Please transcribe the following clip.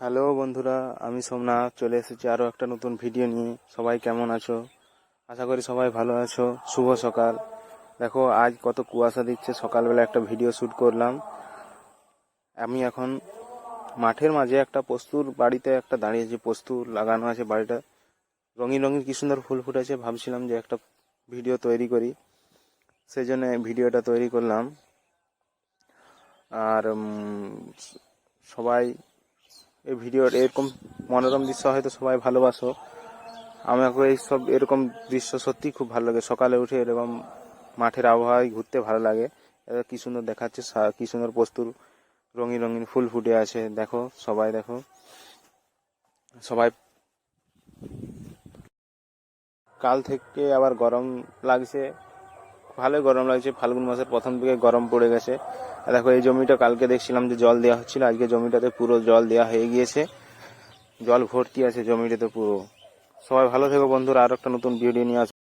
Hello বন্ধুরা, আমি সোমনাথ চলে এসেছি আরও একটা নতুন ভিডিও নিয়ে। সবাই কেমন আছো? আশা করি সবাই ভালো আছো। শুভ সকাল। দেখো আজ কত কুয়াশা দিচ্ছে। সকালবেলা একটা ভিডিও শ্যুট করলাম। আমি এখন মাঠের মাঝে একটা পোস্তুর বাড়িতে একটা দাঁড়িয়েছি। পোস্তুর লাগানো আছে বাড়িটা, রঙিন রঙিন কি সুন্দর ফুল ফুটেছে। ভাবছিলাম যে একটা ভিডিও তৈরি করি, সেই জন্য ভিডিওটা তৈরি করলাম। আর সবাই এই ভিডিওর এরকম মনোরম দৃশ্য হয়তো সবাই ভালোবাসো। আমাকে এইসব এরকম দৃশ্য সত্যি খুব ভালো লাগে। সকালে উঠে এরকম মাঠের আবহাওয়ায় ঘুরতে ভালো লাগে। কি সুন্দর দেখাচ্ছে, কি সুন্দর প্রস্তুর রঙিন রঙিন ফুল ফুটে আছে। দেখো সবাই, দেখো সবাই। কাল থেকে আবার গরম লাগছে, ভালোই গরম লাগছে। ফাল্গুন মাসের প্রথম দিকে গরম পড়ে গেছে। দেখো এই জমিটা কালকে দেখছিলাম যে জল দেওয়া হচ্ছিল, আজকে জমিটাতে পুরো জল দেওয়া হয়ে গিয়েছে। জল ভর্তি আছে জমিটাতে পুরো। সবাই ভালো থেকো বন্ধুরা, আর একটা নতুন ভিডিও নিয়ে আসবো।